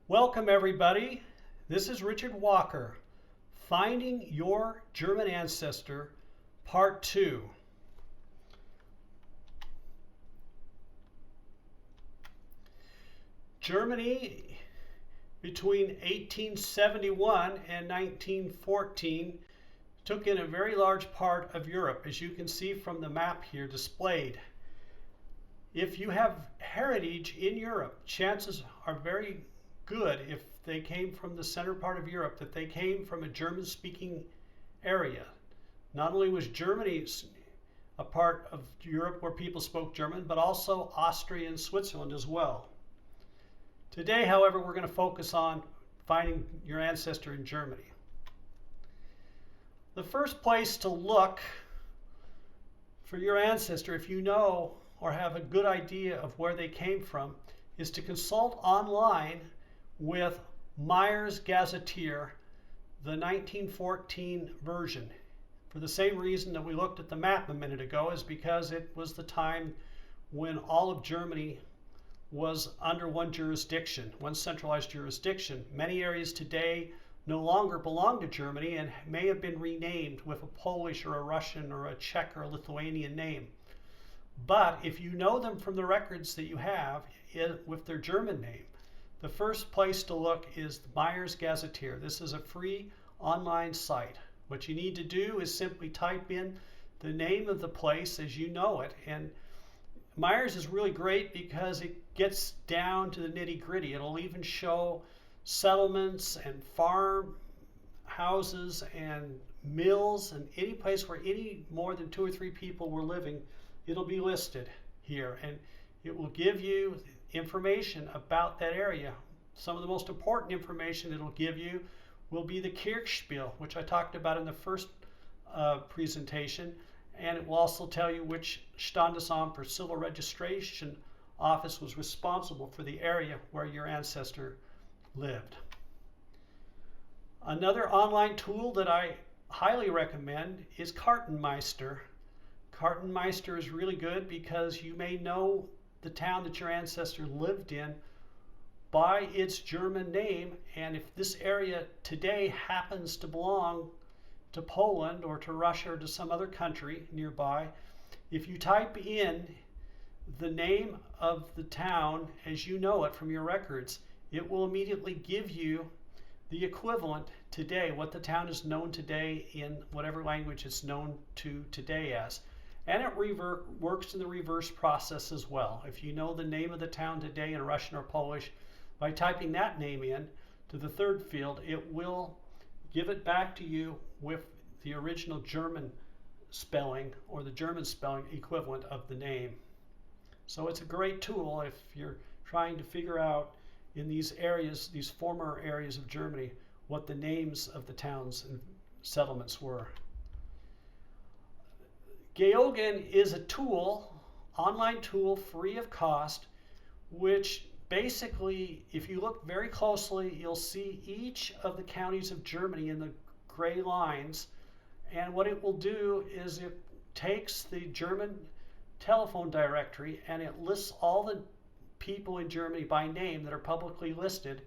Welcome everybody. This is Richard Walker, Finding Your German Ancestor, Part 2. Germany between 1871 and 1914 took in a very large part of Europe, as you can see from the map here displayed. If you have heritage in Europe, chances are very good, if they came from the center part of Europe, that they came from a German-speaking area. Not only was Germany a part of Europe where people spoke German, but also Austria and Switzerland as well. Today, however, we're going to focus on finding your ancestor in Germany. The first place to look for your ancestor, if you know or have a good idea of where they came from, is to consult online with Meyer's Gazetteer, the 1914 version. For the same reason that we looked at the map a minute ago, is because it was the time when all of Germany was under one jurisdiction, one centralized jurisdiction. Many areas today no longer belong to Germany and may have been renamed with a Polish or a Russian or a Czech or a Lithuanian name. But if you know them from the records that you have with their German name, the first place to look is the Meyer's Gazetteer. This is a free online site. What you need to do is simply type in the name of the place as you know it. And Meyer's is really great because it gets down to the nitty-gritty. It'll even show settlements and farm houses and mills, and any place where any more than 2 or 3 people were living, it'll be listed here. And it will give you information about that area. Some of the most important information it'll give you will be the Kirchspiel, which I talked about in the first presentation, and it will also tell you which Standesamt or civil registration office was responsible for the area where your ancestor lived. Another online tool that I highly recommend is Kartenmeister. Kartenmeister is really good because you may know the town that your ancestor lived in by its German name, and if this area today happens to belong to Poland or to Russia or to some other country nearby, if you type in the name of the town as you know it from your records, it will immediately give you the equivalent today, what the town is known today in whatever language it's known to today as. And it works in the reverse process as well. If you know the name of the town today in Russian or Polish, by typing that name in to the third field, it will give it back to you with the original German spelling or the German spelling equivalent of the name. So it's a great tool if you're trying to figure out in these areas, these former areas of Germany, what the names of the towns and settlements were. Geogen is a tool, online tool, free of cost, which basically, if you look very closely, you'll see each of the counties of Germany in the gray lines. And what it will do is it takes the German telephone directory and it lists all the people in Germany by name that are publicly listed.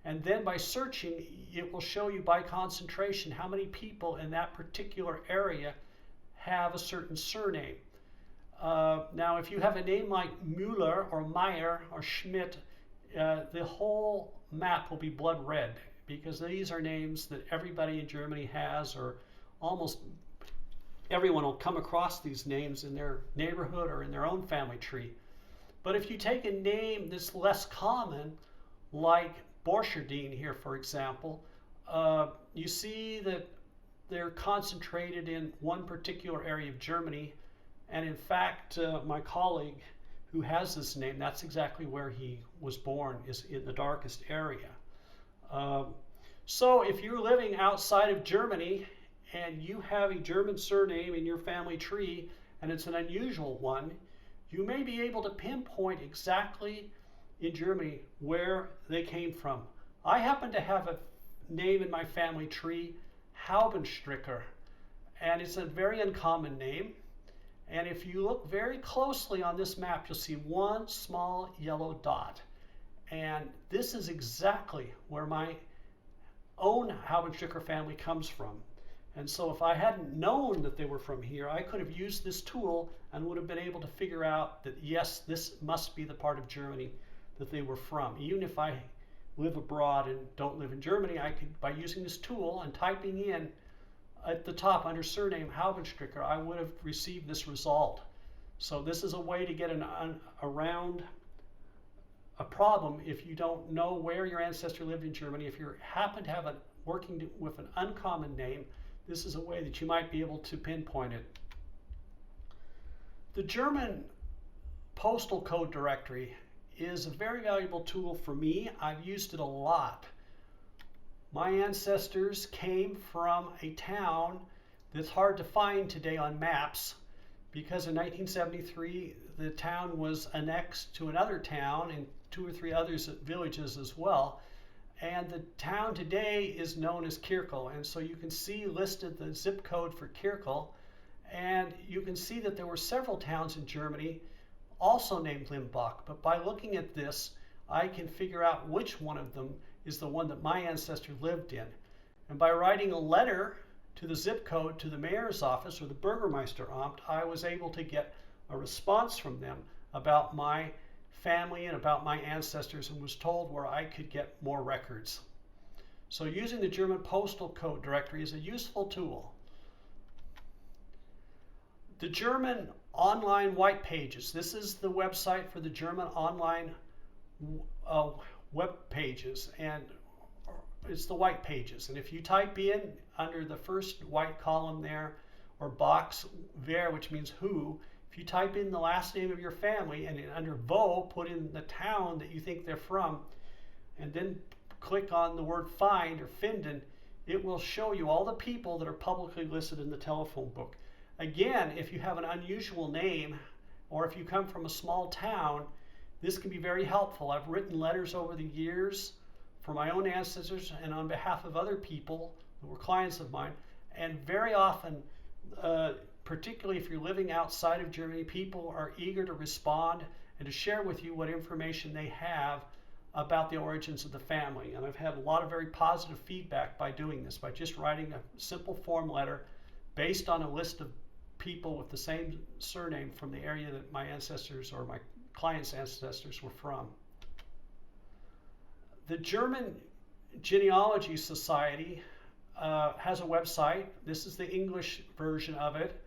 And then by searching, it will show you by concentration how many people in that particular area have a certain surname. Now, if you have a name like Müller or Meyer or Schmidt, the whole map will be blood red, because these are names that everybody in Germany has, or almost everyone will come across these names in their neighborhood or in their own family tree. But if you take a name that's less common, like Borcherding here, for example, you see that they're concentrated in one particular area of Germany. And in fact, my colleague who has this name, that's exactly where he was born, is in the darkest area. So if you're living outside of Germany and you have a German surname in your family tree, and it's an unusual one, you may be able to pinpoint exactly in Germany where they came from. I happen to have a name in my family tree, Haubenstricker, and it's a very uncommon name. And if you look very closely on this map, you'll see one small yellow dot. And this is exactly where my own Habenstricker family comes from. And so if I hadn't known that they were from here, I could have used this tool and would have been able to figure out that, yes, this must be the part of Germany that they were from. Even if I live abroad and don't live in Germany, I could, by using this tool and typing in at the top under surname Habenstricker, I would have received this result. So this is a way to get around a problem if you don't know where your ancestor lived in Germany. If you happen to have working with an uncommon name, this is a way that you might be able to pinpoint it. The German postal code directory is a very valuable tool for me. I've used it a lot. My ancestors came from a town that's hard to find today on maps because in 1973 the town was annexed to another town and 2 or 3 other villages as well. And the town today is known as Kirkel. And so you can see listed the zip code for Kirkel. And you can see that there were several towns in Germany also named Limbach. But by looking at this, I can figure out which one of them is the one that my ancestor lived in. And by writing a letter to the zip code to the mayor's office or the Bürgermeisteramt, I was able to get a response from them about my family and about my ancestors, and was told where I could get more records. So using the German postal code directory is a useful tool. The German online white pages. This is the website for the German online web pages, and it's the white pages. And if you type in under the first white column there, or box wer, which means who, if you type in the last name of your family and under Wo, put in the town that you think they're from, and then click on the word find or finden, it will show you all the people that are publicly listed in the telephone book. Again, if you have an unusual name or if you come from a small town, this can be very helpful. I've written letters over the years for my own ancestors and on behalf of other people who were clients of mine, and very often particularly if you're living outside of Germany, people are eager to respond and to share with you what information they have about the origins of the family. And I've had a lot of very positive feedback by doing this, by just writing a simple form letter based on a list of people with the same surname from the area that my ancestors or my clients' ancestors were from. The German Genealogy Society has a website. This is the English version of it.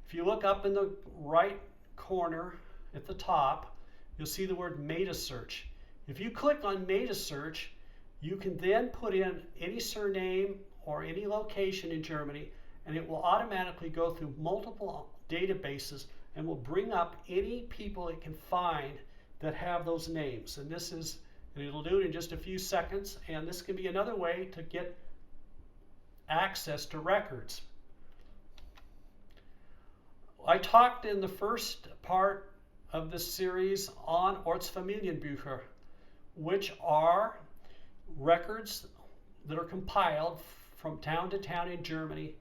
If you look up in the right corner at the top, you'll see the word Meta Search. If you click on Meta Search, you can then put in any surname or any location in Germany, and it will automatically go through multiple databases and will bring up any people it can find that have those names. And this is, and it'll do it in just a few seconds, and this can be another way to get access to records. I talked in the first part of this series on Ortsfamilienbücher, which are records that are compiled from town to town in Germany,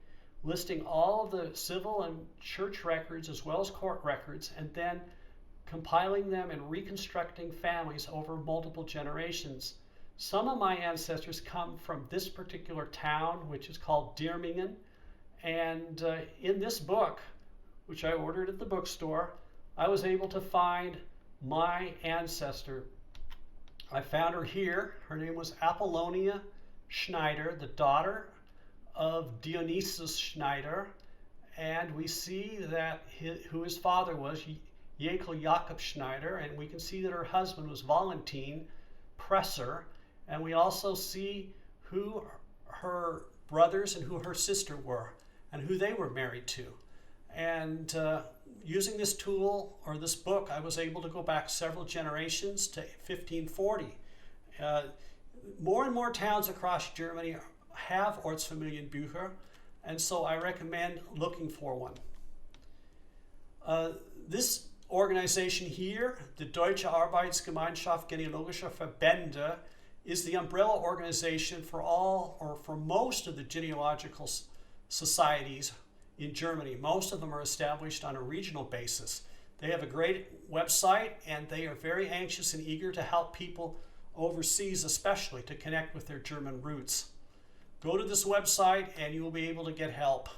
listing all of the civil and church records as well as court records, and then compiling them and reconstructing families over multiple generations. Some of my ancestors come from this particular town, which is called Dirmingen, and in this book, which I ordered at the bookstore, I was able to find my ancestor. I found her here. Her name was Apollonia Schneider, the daughter of Dionysius Schneider, and we see that who his father was, Jekyll Jakob Schneider, and we can see that her husband was Valentin Presser, and we also see who her brothers and who her sister were and who they were married to. And using this tool or this book, I was able to go back several generations to 1540. More and more towns across Germany have Ortsfamilienbücher, and so I recommend looking for one. This organization here, the Deutsche Arbeitsgemeinschaft Genealogischer Verbände, is the umbrella organization for all or for most of the genealogical societies in Germany. Most of them are established on a regional basis. They have a great website, and they are very anxious and eager to help people overseas especially, to connect with their German roots. Go to this website and you will be able to get help.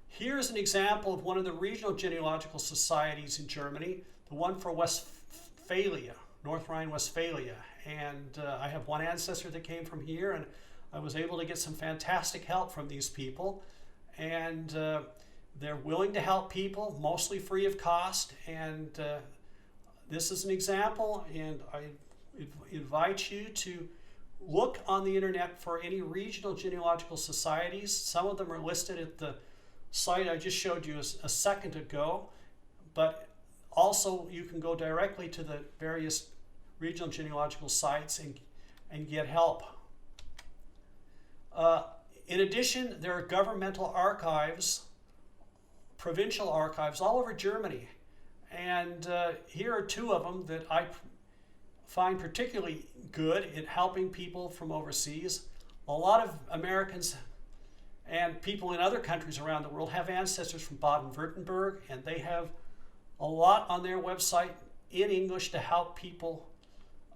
Here's an example of one of the regional genealogical societies in Germany, the one for Westphalia, North Rhine-Westphalia. And I have one ancestor that came from here, and I was able to get some fantastic help from these people. And they're willing to help people, mostly free of cost. And this is an example, and I invite you to look on the internet for any regional genealogical societies. Some of them are listed at the site I just showed you a second ago, but also you can go directly to the various regional genealogical sites and get help. In addition, there are governmental archives, provincial archives all over Germany. And here are two of them that I find particularly good in helping people from overseas. A lot of Americans and people in other countries around the world have ancestors from Baden-Württemberg, and they have a lot on their website in English to help people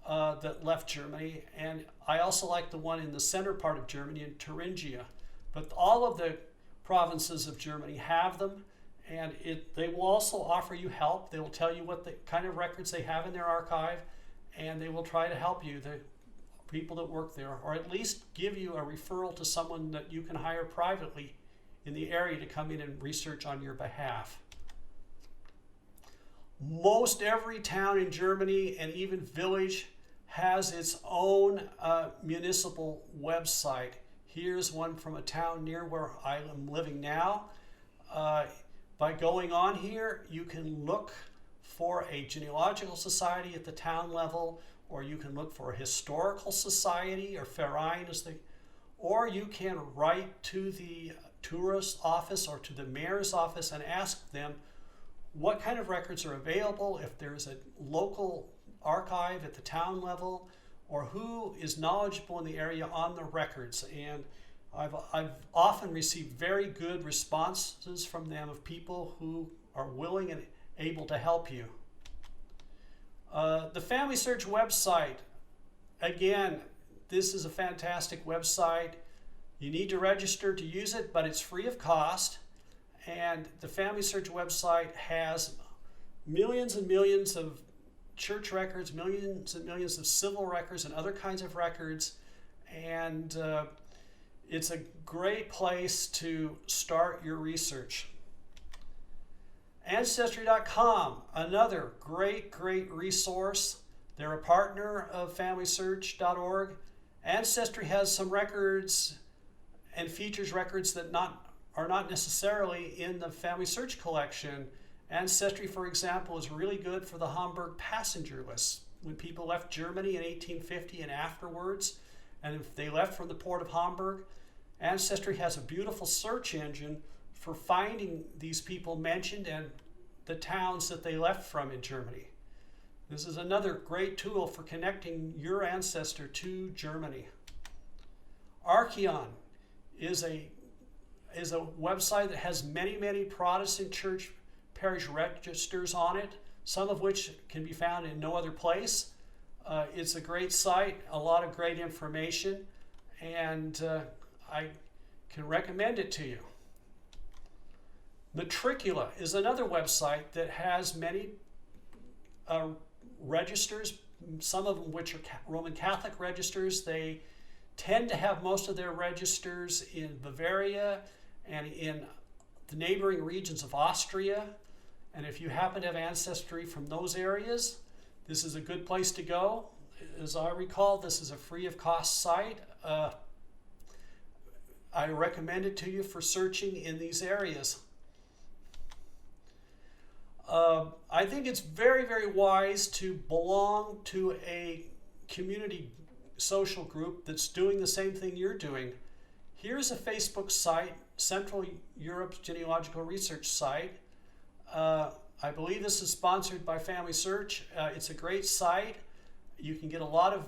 that left Germany. And I also like the one in the center part of Germany in Thuringia. But all of the provinces of Germany have them, and they will also offer you help. They will tell you what the kind of records they have in their archive, and they will try to help you, the people that work there, or at least give you a referral to someone that you can hire privately in the area to come in and research on your behalf. Most every town in Germany and even village has its own municipal website. Here's one from a town near where I am living now. By going on here, you can look for a genealogical society at the town level, or you can look for a historical society, or Verein, or you can write to the tourist office or to the mayor's office and ask them what kind of records are available, if there's a local archive at the town level, or who is knowledgeable in the area on the records. And I've often received very good responses from them of people who are willing and able to help you. The FamilySearch website, again, this is a fantastic website. You need to register to use it, but it's free of cost. And the FamilySearch website has millions and millions of church records, millions and millions of civil records and other kinds of records. And it's a great place to start your research. Ancestry.com, another great resource. They're a partner of FamilySearch.org. Ancestry has some records and features records that are not necessarily in the FamilySearch collection. Ancestry, for example, is really good for the Hamburg passenger list. When people left Germany in 1850 and afterwards, and if they left from the port of Hamburg, Ancestry has a beautiful search engine for finding these people mentioned and the towns that they left from in Germany. This is another great tool for connecting your ancestor to Germany. Archeon is a website that has many Protestant church parish registers on it, some of which can be found in no other place. It's a great site, a lot of great information, and I can recommend it to you. Matricula is another website that has many registers, some of them which are Roman Catholic registers. They tend to have most of their registers in Bavaria and in the neighboring regions of Austria. And if you happen to have ancestry from those areas, this is a good place to go. As I recall, this is a free of cost site. I recommend it to you for searching in these areas. I think it's very wise to belong to a community social group that's doing the same thing you're doing. Here's a Facebook site, Central Europe's Genealogical Research site. I believe this is sponsored by FamilySearch. It's a great site. You can get a lot of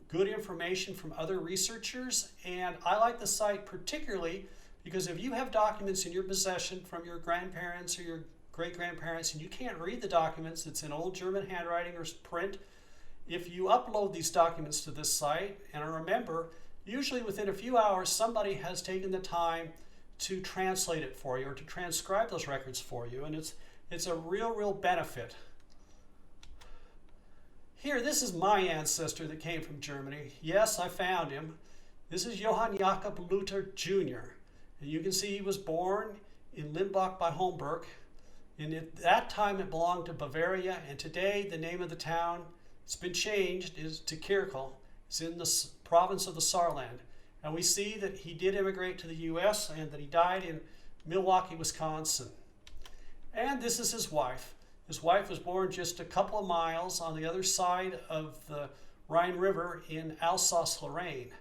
good information from other researchers, and I like the site particularly because if you have documents in your possession from your grandparents or your great-grandparents and you can't read the documents, it's in old German handwriting or print, if you upload these documents to this site, and remember, usually within a few hours, somebody has taken the time to translate it for you or to transcribe those records for you, and it's a real benefit. Here, this is my ancestor that came from Germany. Yes, I found him. This is Johann Jakob Luther Jr. And you can see he was born in Limbach bei Homburg. And at that time it belonged to Bavaria, and today the name of the town, it's been changed, is to Kirchel. It's in the province of the Saarland. And we see that he did immigrate to the US and that he died in Milwaukee, Wisconsin. And this is his wife. His wife was born just a couple of miles on the other side of the Rhine River in Alsace-Lorraine.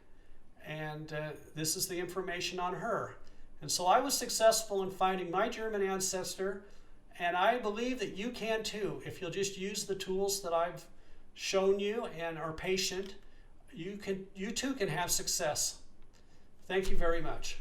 And this is the information on her. And so I was successful in finding my German ancestor, and I believe that you can too. If you'll just use the tools that I've shown you and are patient, you too can have success. Thank you very much.